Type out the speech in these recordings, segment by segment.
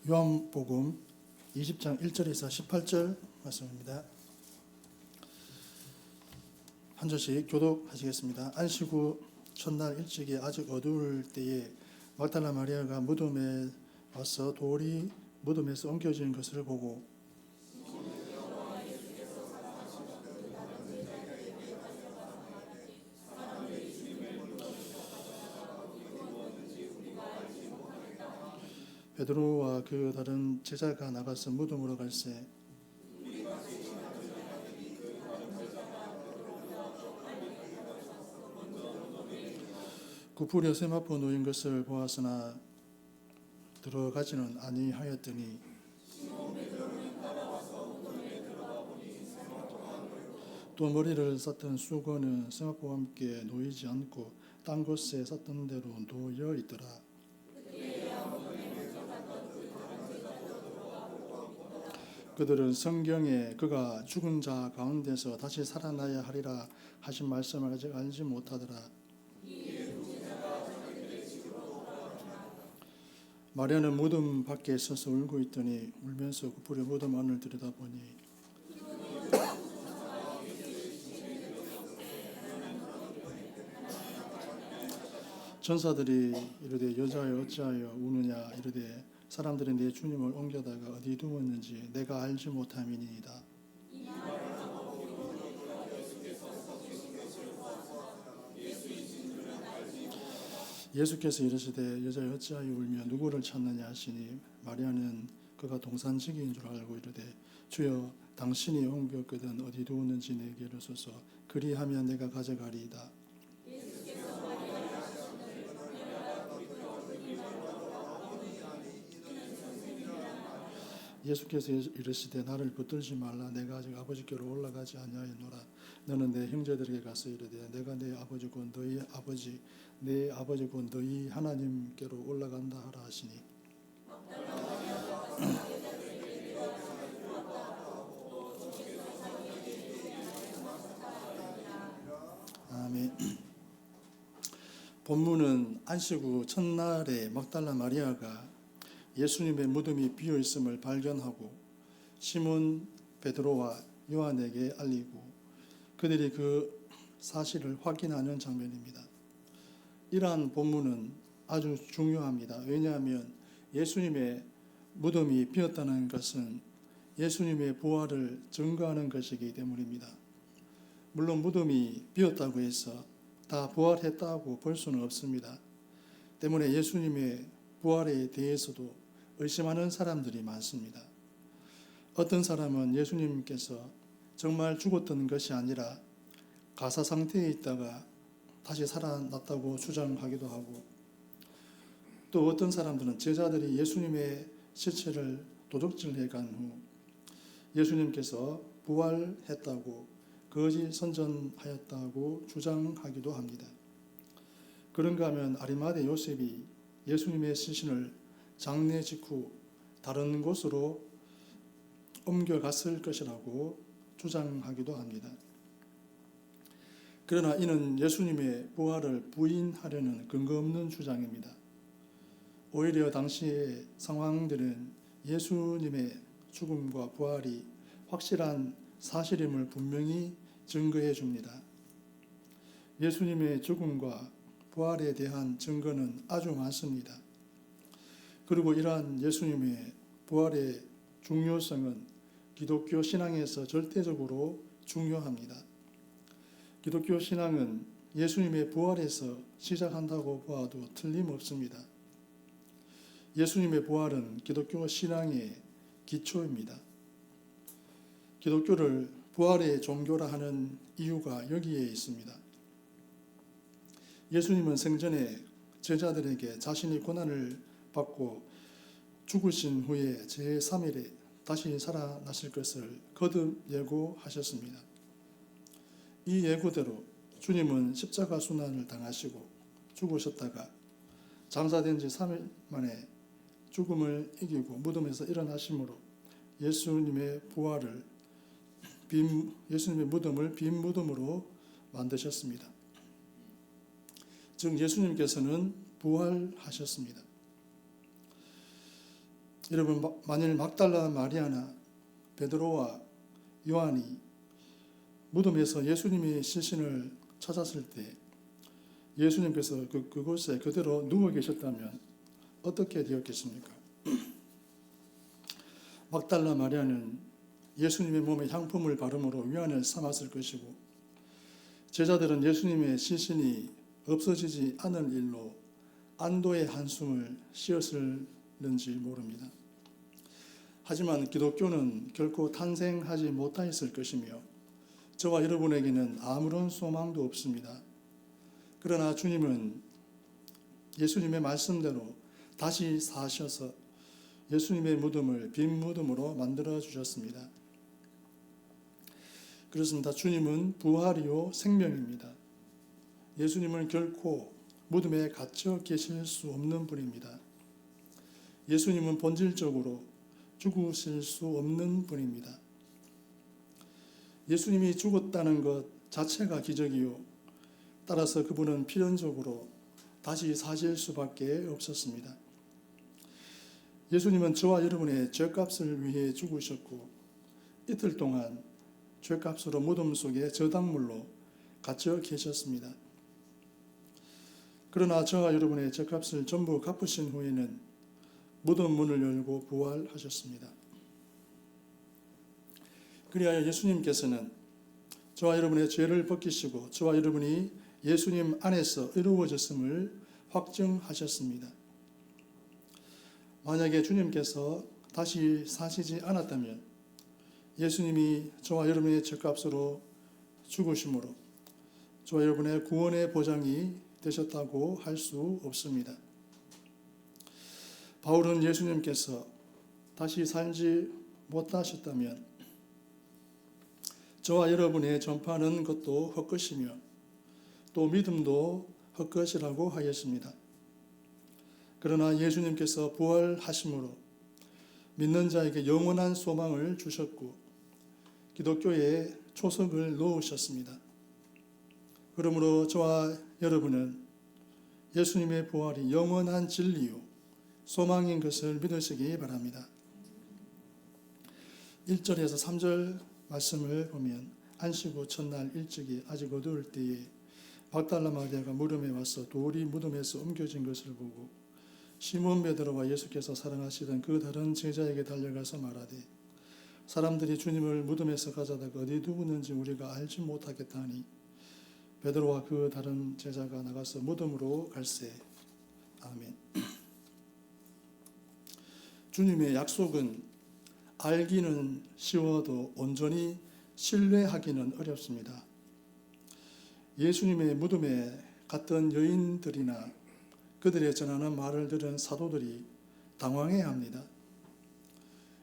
요한복음 20장 1절에서 18절 말씀입니다. 한 절씩 교독하시겠습니다. 안식 후 첫날 일찍이 아직 어두울 때에 막달라 마리아가 무덤에 와서 돌이 무덤에서 옮겨진 것을 보고 베드로와 그 다른 제자가 나가서 무덤으로 갈새 구부려 세마포 놓인 것을 보았으나 들어가지는 아니하였더니 또 머리를 썼던 수건은 세마포와 함께 놓이지 않고 딴 곳에 썼던 대로 놓여 있더라. 그들은 성경에 그가 죽은 자 가운데서 다시 살아나야 하리라 하신 말씀을 아직 알지 못하더라. 마리아는 무덤 밖에 서서 울고 있더니 울면서 구부려 무덤 안을 들여다보니 전사들이 이르되 여자여 어찌하여 우느냐 이르되 사람들이 내 주님을 옮겨다가 어디 두었는지 내가 알지 못함이니이다. 예수께서 이르시되 여자여 어찌하여 울며 누구를 찾느냐 하시니 마리아는 그가 동산지기인 줄 알고 이르되 주여 당신이 옮겼거든 어디 두었는지 내게 이르소서 그리하면 내가 가져가리이다. 예수께서 이르시되 나를 붙들지 말라 내가 아직 아버지께로 올라가지 아니하였노라. 너는 내 형제들에게 가서 이르되 내가 내 아버지 곧 너희 아버지 내 아버지 곧 너희 하나님께로 올라간다 하라 하시니 아멘. 본문은 안식 후 첫날에 막달라 마리아가 예수님의 무덤이 비어 있음을 발견하고 시몬 베드로와 요한에게 알리고 그들이 그 사실을 확인하는 장면입니다. 이러한 본문은 아주 중요합니다. 왜냐하면 예수님의 무덤이 비었다는 것은 예수님의 부활을 증거하는 것이기 때문입니다. 물론 무덤이 비었다고 해서 다 부활했다고 볼 수는 없습니다. 때문에 예수님의 부활에 대해서도 의심하는 사람들이 많습니다. 어떤 사람은 예수님께서 정말 죽었던 것이 아니라 가사 상태에 있다가 다시 살아났다고 주장하기도 하고 또 어떤 사람들은 제자들이 예수님의 시체를 도적질해 간 후 예수님께서 부활했다고 거짓 선전하였다고 주장하기도 합니다. 그런가 하면 아리마대 요셉이 예수님의 시신을 장례 직후 다른 곳으로 옮겨갔을 것이라고 주장하기도 합니다. 그러나 이는 예수님의 부활을 부인하려는 근거 없는 주장입니다. 오히려 당시의 상황들은 예수님의 죽음과 부활이 확실한 사실임을 분명히 증거해 줍니다. 예수님의 죽음과 부활에 대한 증거는 아주 많습니다. 그리고 이러한 예수님의 부활의 중요성은 기독교 신앙에서 절대적으로 중요합니다. 기독교 신앙은 예수님의 부활에서 시작한다고 보아도 틀림없습니다. 예수님의 부활은 기독교 신앙의 기초입니다. 기독교를 부활의 종교라 하는 이유가 여기에 있습니다. 예수님은 생전에 제자들에게 자신이 고난을 받고 죽으신 후에 제3일에 다시 살아나실 것을 거듭 예고하셨습니다. 이 예고대로 주님은 십자가 순환을 당하시고 죽으셨다가 장사된 지 3일 만에 죽음을 이기고 무덤에서 일어나심으로 예수님의 무덤을 빈 무덤으로 만드셨습니다. 즉 예수님께서는 부활하셨습니다. 여러분, 만일 막달라 마리아나 베드로와 요한이 무덤에서 예수님의 시신을 찾았을 때 예수님께서 그곳에 그대로 누워 계셨다면 어떻게 되었겠습니까? 막달라 마리아는 예수님의 몸에 향품을 바름으로 위안을 삼았을 것이고, 제자들은 예수님의 시신이 없어지지 않을 일로 안도의 한숨을 쉬었을는지 모릅니다. 하지만 기독교는 결코 탄생하지 못하였을 것이며 저와 여러분에게는 아무런 소망도 없습니다. 그러나 주님은 예수님의 말씀대로 다시 사셔서 예수님의 무덤을 빈 무덤으로 만들어 주셨습니다. 그렇습니다. 주님은 부활이요 생명입니다. 예수님은 결코 무덤에 갇혀 계실 수 없는 분입니다. 예수님은 본질적으로 죽으실 수 없는 분입니다. 예수님이 죽었다는 것 자체가 기적이요, 따라서 그분은 필연적으로 다시 사실 수밖에 없었습니다. 예수님은 저와 여러분의 죄값을 위해 죽으셨고 이틀 동안 죄값으로 무덤 속에 저당물로 갇혀 계셨습니다. 그러나 저와 여러분의 죄값을 전부 갚으신 후에는 무덤 문을 열고 부활하셨습니다. 그리하여 예수님께서는 저와 여러분의 죄를 벗기시고 저와 여러분이 예수님 안에서 이루어졌음을 확증하셨습니다. 만약에 주님께서 다시 사시지 않았다면 예수님이 저와 여러분의 죄값으로 죽으심으로 저와 여러분의 구원의 보장이 되셨다고 할 수 없습니다. 바울은 예수님께서 다시 살지 못하셨다면 저와 여러분의 전파하는 것도 헛것이며 또 믿음도 헛것이라고 하였습니다. 그러나 예수님께서 부활하심으로 믿는 자에게 영원한 소망을 주셨고 기독교에 초석을 놓으셨습니다. 그러므로 저와 여러분은 예수님의 부활이 영원한 진리요 소망인 것을 믿으시기 바랍니다. 1절에서 3절 말씀을 보면 안식 후 첫날 일찍이 아직 어두울 때에 막달라 마리아가 무덤에 와서 돌이 무덤에서 옮겨진 것을 보고 시몬 베드로와 예수께서 사랑하시던 그 다른 제자에게 달려가서 말하되 사람들이 주님을 무덤에서 가져다가 어디 두었는지 우리가 알지 못하겠다 하니 베드로와 그 다른 제자가 나가서 무덤으로 갈새. 아멘. 주님의 약속은 알기는 쉬워도 온전히 신뢰하기는 어렵습니다. 예수님의 무덤에 갔던 여인들이나 그들의 전하는 말을 들은 사도들이 당황해야 합니다.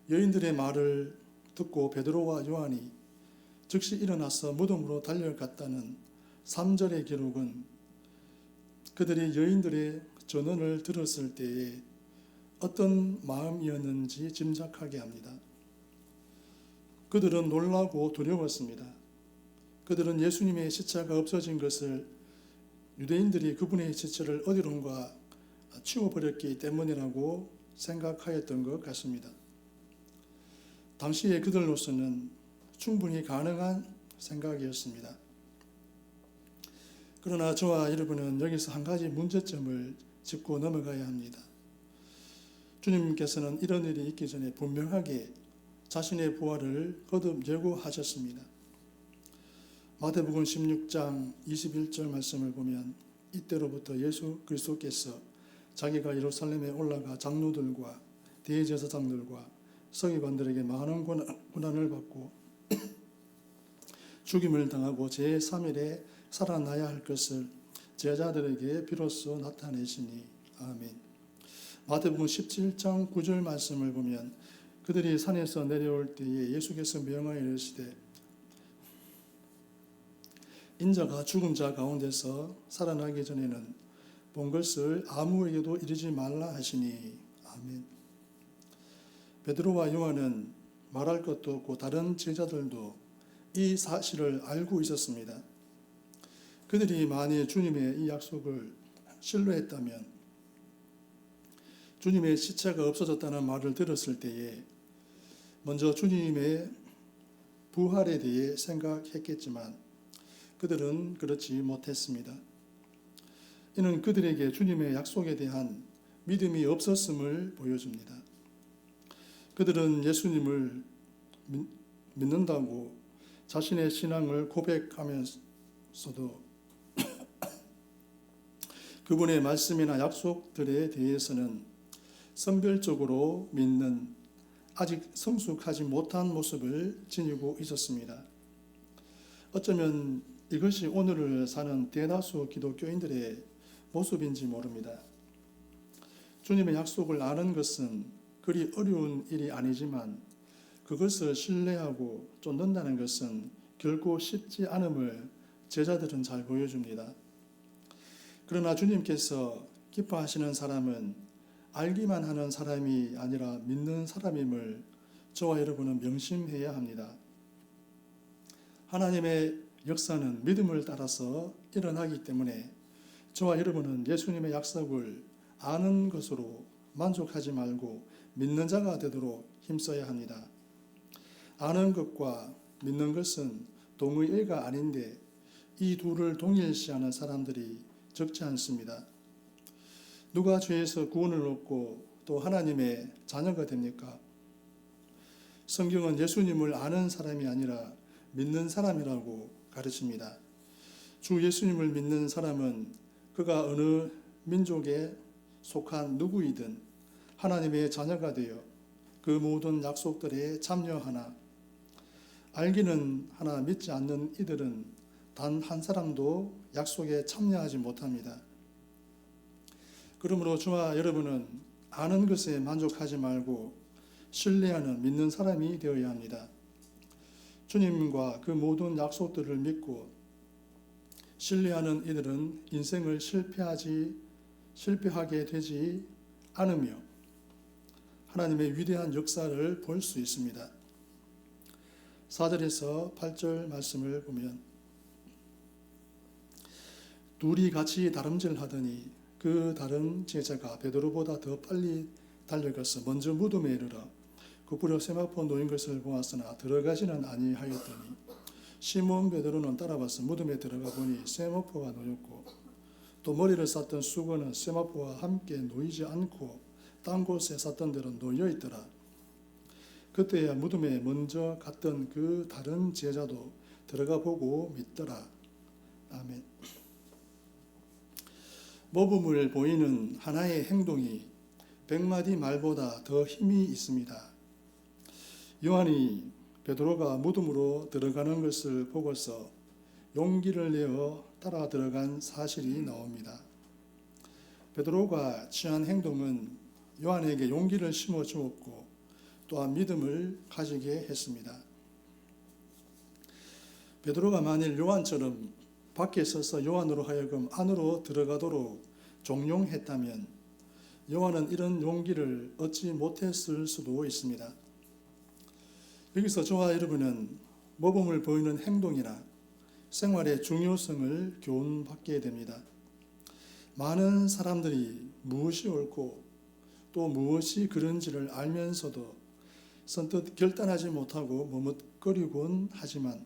여인들의 말을 듣고 베드로와 요한이 즉시 일어나서 무덤으로 달려갔다는 3절의 기록은 그들이 여인들의 전언을 들었을 때에 어떤 마음이었는지 짐작하게 합니다. 그들은 놀라고 두려웠습니다. 그들은 예수님의 시체가 없어진 것을 유대인들이 그분의 시체를 어디론가 치워버렸기 때문이라고 생각하였던 것 같습니다. 당시에 그들로서는 충분히 가능한 생각이었습니다. 그러나 저와 여러분은 여기서 한 가지 문제점을 짚고 넘어가야 합니다. 주님께서는 이런 일이 있기 전에 분명하게 자신의 부활을 거듭 예고하셨습니다. 마태복음 16장 21절 말씀을 보면 이때로부터 예수 그리스도께서 자기가 예루살렘에 올라가 장로들과 대제사장들과 서기관들에게 많은 고난을 받고 죽임을 당하고 제3일에 살아나야 할 것을 제자들에게 비로소 나타내시니. 아멘. 마태복음 17장 9절 말씀을 보면 그들이 산에서 내려올 때에 예수께서 명하여 이르시되 인자가 죽은 자 가운데서 살아나기 전에는 본 것을 아무에게도 이르지 말라 하시니. 아멘. 베드로와 요한은 말할 것도 없고 다른 제자들도 이 사실을 알고 있었습니다. 그들이 만일 주님의 이 약속을 신뢰했다면 주님의 시체가 없어졌다는 말을 들었을 때에 먼저 주님의 부활에 대해 생각했겠지만 그들은 그렇지 못했습니다. 이는 그들에게 주님의 약속에 대한 믿음이 없었음을 보여줍니다. 그들은 예수님을 믿는다고 자신의 신앙을 고백하면서도 그분의 말씀이나 약속들에 대해서는 선별적으로 믿는 아직 성숙하지 못한 모습을 지니고 있었습니다. 어쩌면 이것이 오늘을 사는 대다수 기독교인들의 모습인지 모릅니다. 주님의 약속을 아는 것은 그리 어려운 일이 아니지만 그것을 신뢰하고 쫓는다는 것은 결코 쉽지 않음을 제자들은 잘 보여줍니다. 그러나 주님께서 기뻐하시는 사람은 알기만 하는 사람이 아니라 믿는 사람임을 저와 여러분은 명심해야 합니다. 하나님의 역사는 믿음을 따라서 일어나기 때문에 저와 여러분은 예수님의 약속을 아는 것으로 만족하지 말고 믿는 자가 되도록 힘써야 합니다. 아는 것과 믿는 것은 동의어가 아닌데 이 둘을 동일시하는 사람들이 적지 않습니다. 누가 죄에서 구원을 얻고 또 하나님의 자녀가 됩니까? 성경은 예수님을 아는 사람이 아니라 믿는 사람이라고 가르칩니다. 주 예수님을 믿는 사람은 그가 어느 민족에 속한 누구이든 하나님의 자녀가 되어 그 모든 약속들에 참여하나 알기는 하나 믿지 않는 이들은 단 한 사람도 약속에 참여하지 못합니다. 그러므로 저와 여러분은 아는 것에 만족하지 말고 신뢰하는 믿는 사람이 되어야 합니다. 주님과 그 모든 약속들을 믿고 신뢰하는 이들은 인생을 실패하게 되지 않으며 하나님의 위대한 역사를 볼 수 있습니다. 4절에서 8절 말씀을 보면 둘이 같이 다름질하더니 그 다른 제자가 베드로보다 더 빨리 달려가서 먼저 무덤에 이르러 그 세마포 놓인 것을 보았으나 들어가지는 아니하였더니 시몬 베드로는 따라와서 무덤에 들어가 보니 세마포가 놓였고 또 머리를 쌌던 수건은 세마포와 함께 놓이지 않고 딴 곳에 쌌던 대로 놓여 있더라. 그때야 무덤에 먼저 갔던 그 다른 제자도 들어가 보고 믿더라. 아멘. 모범을 보이는 하나의 행동이 100마디 말보다 더 힘이 있습니다. 요한이 베드로가 무덤으로 들어가는 것을 보고서 용기를 내어 따라 들어간 사실이 나옵니다. 베드로가 취한 행동은 요한에게 용기를 심어 주었고 또한 믿음을 가지게 했습니다. 베드로가 만일 요한처럼 밖에 서서 요한으로 하여금 안으로 들어가도록 종용했다면 요한은 이런 용기를 얻지 못했을 수도 있습니다. 여기서 저와 여러분은 모범을 보이는 행동이나 생활의 중요성을 교훈받게 됩니다. 많은 사람들이 무엇이 옳고 또 무엇이 그런지를 알면서도 선뜻 결단하지 못하고 머뭇거리곤 하지만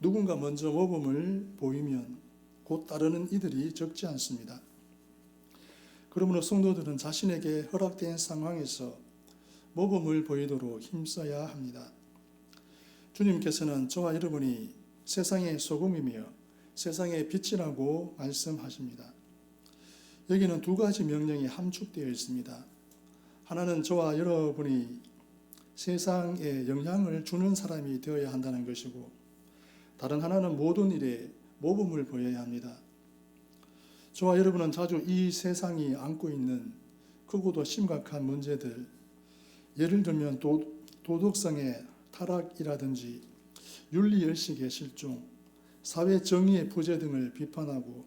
누군가 먼저 모범을 보이면 곧 따르는 이들이 적지 않습니다. 그러므로 성도들은 자신에게 허락된 상황에서 모범을 보이도록 힘써야 합니다. 주님께서는 저와 여러분이 세상의 소금이며 세상의 빛이라고 말씀하십니다. 여기는 두 가지 명령이 함축되어 있습니다. 하나는 저와 여러분이 세상에 영향을 주는 사람이 되어야 한다는 것이고 다른 하나는 모든 일에 모범을 보여야 합니다. 저와 여러분은 자주 이 세상이 안고 있는 크고도 심각한 문제들, 예를 들면 도덕성의 타락이라든지 윤리의식의 실종, 사회 정의의 부재 등을 비판하고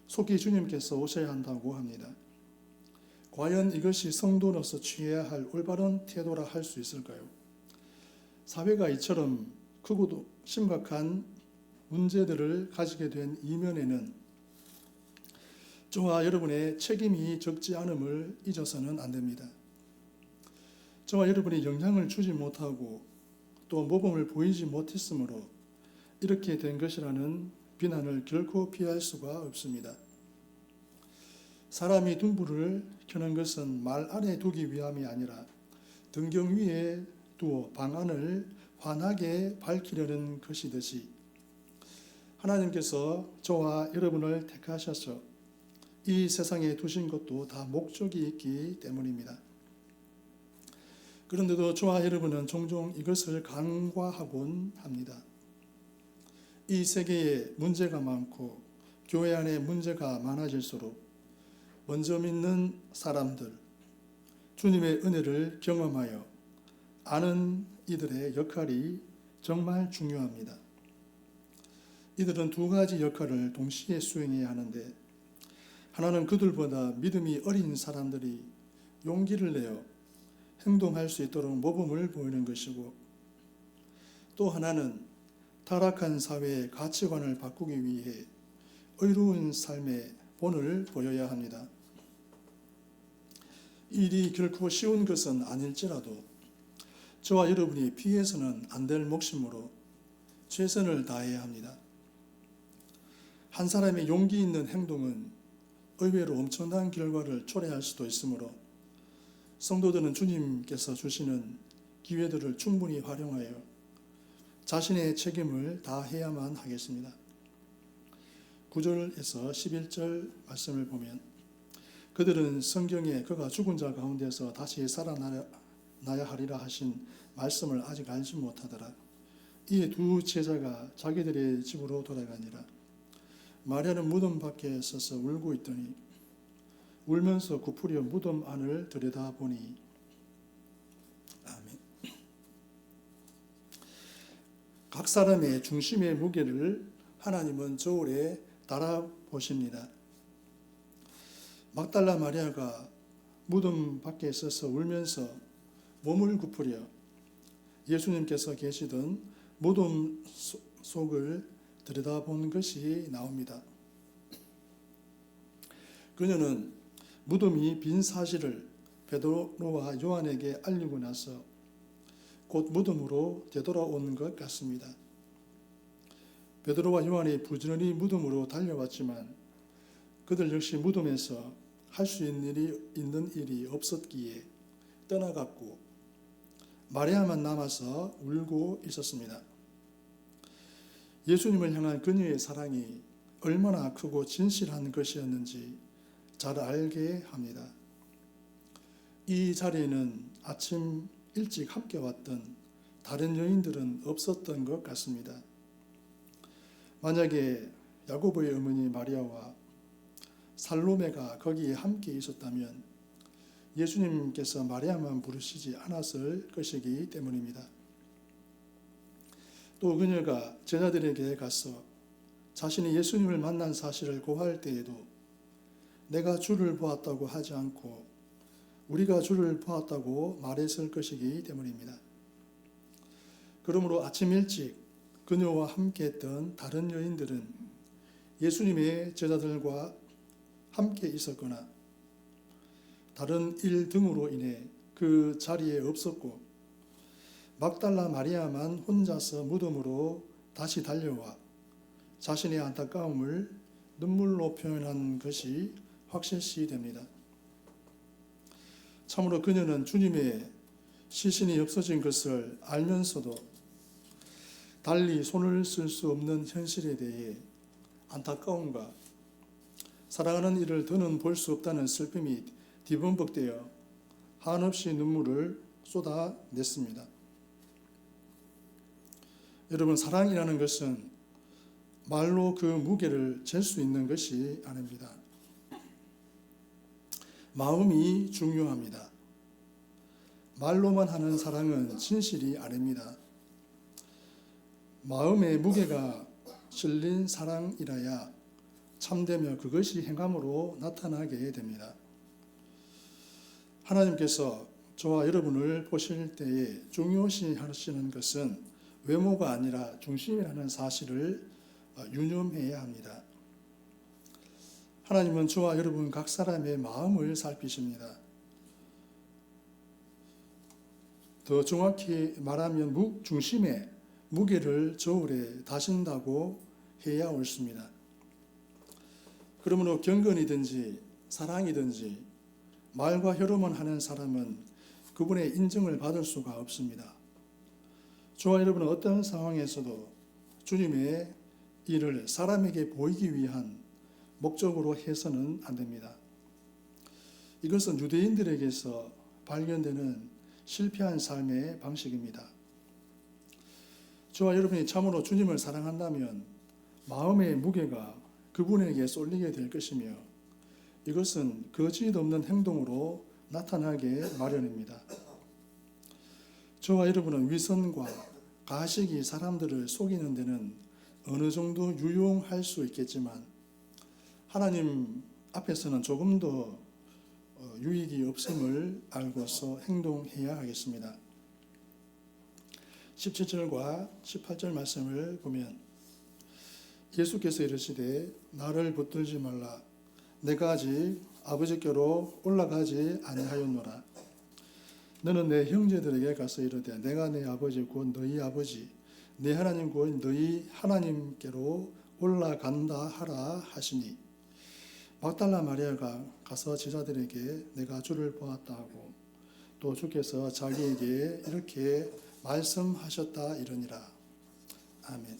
속히 주님께서 오셔야 한다고 합니다. 과연 이것이 성도로서 취해야 할 올바른 태도라 할 수 있을까요? 사회가 이처럼 크고도 심각한 문제들을 가지게 된 이면에는 저와 여러분의 책임이 적지 않음을 잊어서는 안 됩니다. 저와 여러분이 영향을 주지 못하고 또 모범을 보이지 못했으므로 이렇게 된 것이라는 비난을 결코 피할 수가 없습니다. 사람이 등불을 켜는 것은 말 아래 두기 위함이 아니라 등경 위에 두어 방안을 환하게 밝히려는 것이듯이 하나님께서 저와 여러분을 택하셔서 이 세상에 두신 것도 다 목적이 있기 때문입니다. 그런데도 저와 여러분은 종종 이것을 간과하곤 합니다. 이 세계에 문제가 많고 교회 안에 문제가 많아질수록 먼저 믿는 사람들, 주님의 은혜를 경험하여 아는 이들의 역할이 정말 중요합니다. 이들은 두 가지 역할을 동시에 수행해야 하는데, 하나는 그들보다 믿음이 어린 사람들이 용기를 내어 행동할 수 있도록 모범을 보이는 것이고, 또 하나는 타락한 사회의 가치관을 바꾸기 위해 의로운 삶의 본을 보여야 합니다. 이 일이 결코 쉬운 것은 아닐지라도 저와 여러분이 피해서는 안 될 몫이므로 최선을 다해야 합니다. 한 사람의 용기 있는 행동은 의외로 엄청난 결과를 초래할 수도 있으므로 성도들은 주님께서 주시는 기회들을 충분히 활용하여 자신의 책임을 다해야만 하겠습니다. 9절에서 11절 말씀을 보면 그들은 성경에 그가 죽은 자 가운데서 다시 살아나야 하리라 하신 말씀을 아직 알지 못하더라. 이에 두 제자가 자기들의 집으로 돌아가니라. 마리아는 무덤 밖에 서서 울고 있더니 울면서 굽으려 무덤 안을 들여다보니 아멘. 각 사람의 중심의 무게를 하나님은 저울에 달아보십니다. 막달라 마리아가 무덤 밖에 서서 울면서 몸을 굽으려 예수님께서 계시던 무덤 속을 들여다본 것이 나옵니다. 그녀는 무덤이 빈 사실을 베드로와 요한에게 알리고 나서 곧 무덤으로 되돌아온 것 같습니다. 베드로와 요한이 부지런히 무덤으로 달려왔지만 그들 역시 무덤에서 할 수 있는 일이 없었기에 떠나갔고 마리아만 남아서 울고 있었습니다. 예수님을 향한 그녀의 사랑이 얼마나 크고 진실한 것이었는지 잘 알게 합니다. 이 자리에는 아침 일찍 함께 왔던 다른 여인들은 없었던 것 같습니다. 만약에 야고보의 어머니 마리아와 살로메가 거기에 함께 있었다면 예수님께서 마리아만 부르시지 않았을 것이기 때문입니다. 또 그녀가 제자들에게 가서 자신이 예수님을 만난 사실을 고할 때에도 내가 주를 보았다고 하지 않고 우리가 주를 보았다고 말했을 것이기 때문입니다. 그러므로 아침 일찍 그녀와 함께 했던 다른 여인들은 예수님의 제자들과 함께 있었거나 다른 일 등으로 인해 그 자리에 없었고 막달라 마리아만 혼자서 무덤으로 다시 달려와 자신의 안타까움을 눈물로 표현한 것이 확실시 됩니다. 참으로 그녀는 주님의 시신이 없어진 것을 알면서도 달리 손을 쓸 수 없는 현실에 대해 안타까움과 사랑하는 이를 더는 볼 수 없다는 슬픔이 뒤범벅되어 한없이 눈물을 쏟아냈습니다. 여러분, 사랑이라는 것은 말로 그 무게를 잴 수 있는 것이 아닙니다. 마음이 중요합니다. 말로만 하는 사랑은 진실이 아닙니다. 마음의 무게가 실린 사랑이라야 참되며 그것이 행함으로 나타나게 됩니다. 하나님께서 저와 여러분을 보실 때에 중요시 하시는 것은 외모가 아니라 중심이라는 사실을 유념해야 합니다. 하나님은 저와 여러분 각 사람의 마음을 살피십니다. 더 정확히 말하면 중심에 무게를 저울에 다신다고 해야 옳습니다. 그러므로 경건이든지 사랑이든지 말과 혀로만 하는 사람은 그분의 인정을 받을 수가 없습니다. 저와 여러분은 어떤 상황에서도 주님의 일을 사람에게 보이기 위한 목적으로 해서는 안 됩니다. 이것은 유대인들에게서 발견되는 실패한 삶의 방식입니다. 저와 여러분이 참으로 주님을 사랑한다면 마음의 무게가 그분에게 쏠리게 될 것이며 이것은 거짓 없는 행동으로 나타나게 마련입니다. 저와 여러분은 위선과 가식이 사람들을 속이는 데는 어느 정도 유용할 수 있겠지만 하나님 앞에서는 조금 더 유익이 없음을 알고서 행동해야 하겠습니다. 17절과 18절 말씀을 보면 예수께서 이르시되 나를 붙들지 말라 내가 아직 아버지께로 올라가지 아니하였노라. 너는 내 형제들에게 가서 이르되 내가 내 아버지 곧 너희 아버지 내 하나님 곧 너희 하나님께로 올라간다 하라 하시니 막달라 마리아가 가서 제자들에게 내가 주를 보았다 하고 또 주께서 자기에게 이렇게 말씀하셨다 이러니라. 아멘.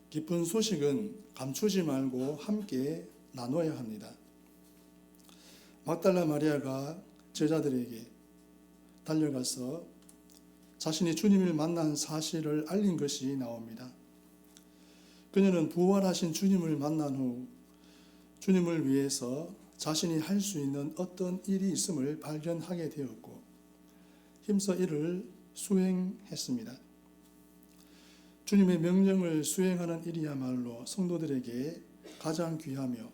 기쁜 소식은 감추지 말고 함께 나눠야 합니다. 막달라 마리아가 제자들에게 달려가서 자신이 주님을 만난 사실을 알린 것이 나옵니다. 그녀는 부활하신 주님을 만난 후 주님을 위해서 자신이 할 수 있는 어떤 일이 있음을 발견하게 되었고 힘써 이를 수행했습니다. 주님의 명령을 수행하는 일이야말로 성도들에게 가장 귀하며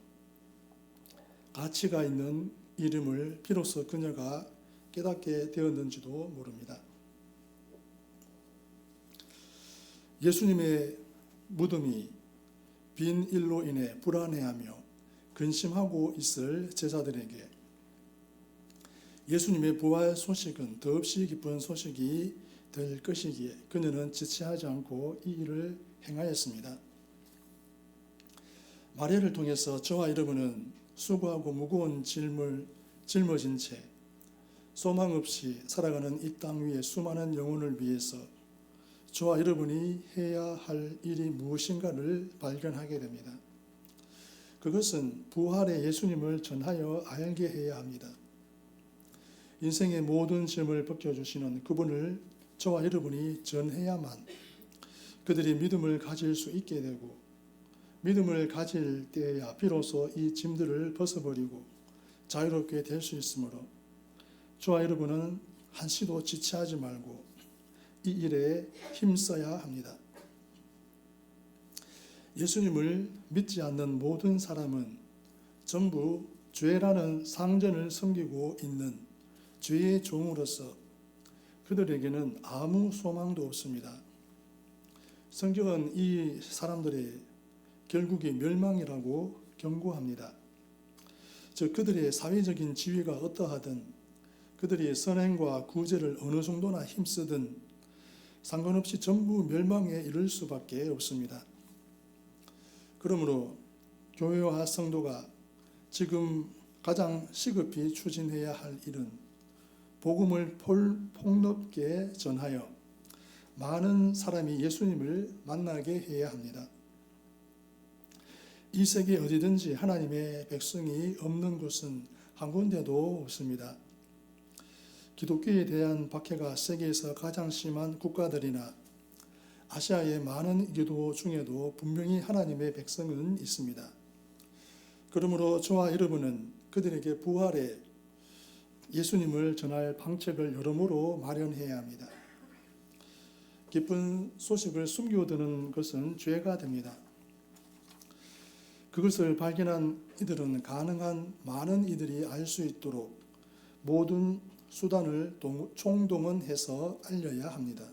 가치가 있는 이름을 비로소 그녀가 깨닫게 되었는지도 모릅니다. 예수님의 무덤이 빈 일로 인해 불안해하며 근심하고 있을 제자들에게 예수님의 부활 소식은 더없이 기쁜 소식이 될 것이기에 그녀는 지체하지 않고 이 일을 행하였습니다. 마리아를 통해서 저와 여러분은 수고하고 무거운 짊어진 채 소망 없이 살아가는 이 땅 위에 수많은 영혼을 위해서 저와 여러분이 해야 할 일이 무엇인가를 발견하게 됩니다. 그것은 부활의 예수님을 전하여 알게 해야 합니다. 인생의 모든 짐을 벗겨주시는 그분을 저와 여러분이 전해야만 그들이 믿음을 가질 수 있게 되고 믿음을 가질 때야 비로소 이 짐들을 벗어버리고 자유롭게 될 수 있으므로 저와 여러분은 한시도 지체하지 말고 이 일에 힘써야 합니다. 예수님을 믿지 않는 모든 사람은 전부 죄라는 상전을 섬기고 있는 죄의 종으로서 그들에게는 아무 소망도 없습니다. 성경은 이 사람들의 결국이 멸망이라고 경고합니다. 즉 그들의 사회적인 지위가 어떠하든 그들이 선행과 구제를 어느 정도나 힘쓰든 상관없이 전부 멸망에 이를 수밖에 없습니다. 그러므로 교회와 성도가 지금 가장 시급히 추진해야 할 일은 복음을 폭넓게 전하여 많은 사람이 예수님을 만나게 해야 합니다. 이 세계 어디든지 하나님의 백성이 없는 곳은 한 군데도 없습니다. 기독교에 대한 박해가 세계에서 가장 심한 국가들이나 아시아의 많은 기도 중에도 분명히 하나님의 백성은 있습니다. 그러므로 저와 여러분은 그들에게 부활의 예수님을 전할 방책을 여러모로 마련해야 합니다. 기쁜 소식을 숨겨두는 것은 죄가 됩니다. 그것을 발견한 이들은 가능한 많은 이들이 알 수 있도록 모든 수단을 총동원해서 알려야 합니다.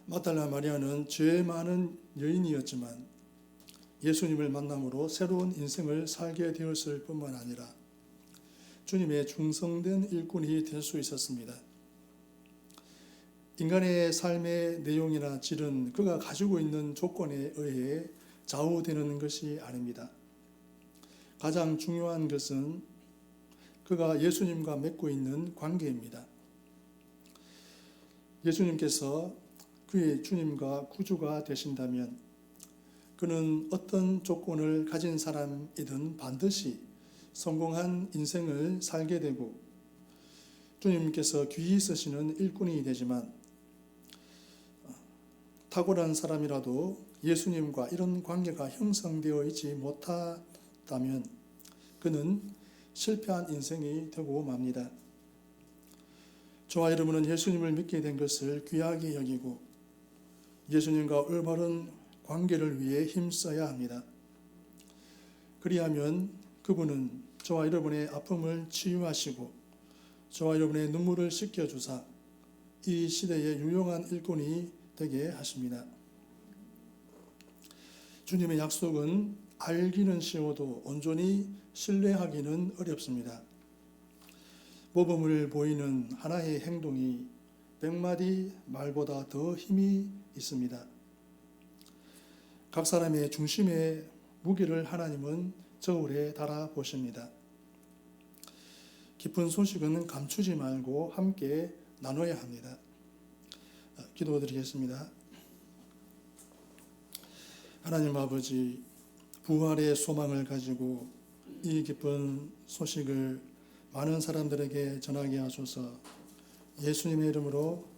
막달라 마리아는 죄 많은 여인이었지만 예수님을 만남으로 새로운 인생을 살게 되었을 뿐만 아니라 주님의 충성된 일꾼이 될 수 있었습니다. 인간의 삶의 내용이나 질은 그가 가지고 있는 조건에 의해 좌우되는 것이 아닙니다. 가장 중요한 것은 그가 예수님과 맺고 있는 관계입니다. 예수님께서 그의 주님과 구주가 되신다면 그는 어떤 조건을 가진 사람이든 반드시 성공한 인생을 살게 되고 주님께서 귀히 쓰시는 일꾼이 되지만 탁월한 사람이라도 예수님과 이런 관계가 형성되어 있지 못하다면 그는 실패한 인생이 되고 맙니다. 저와 여러분은 예수님을 믿게 된 것을 귀하게 여기고 예수님과 올바른 관계를 위해 힘써야 합니다. 그리하면 그분은 저와 여러분의 아픔을 치유하시고 저와 여러분의 눈물을 씻겨주사 이 시대의 유용한 일꾼이 되게 하십니다. 주님의 약속은 알기는 쉬워도 온전히 신뢰하기는 어렵습니다. 모범을 보이는 하나의 행동이 100마디 말보다 더 힘이 있습니다. 각 사람의 중심에 무게를 하나님은 저울에 달아 보십니다. 기쁜 소식은 감추지 말고 함께 나눠야 합니다. 기도드리겠습니다. 하나님 아버지, 부활의 소망을 가지고 이 기쁜 소식을 많은 사람들에게 전하게 하소서. 예수님의 이름으로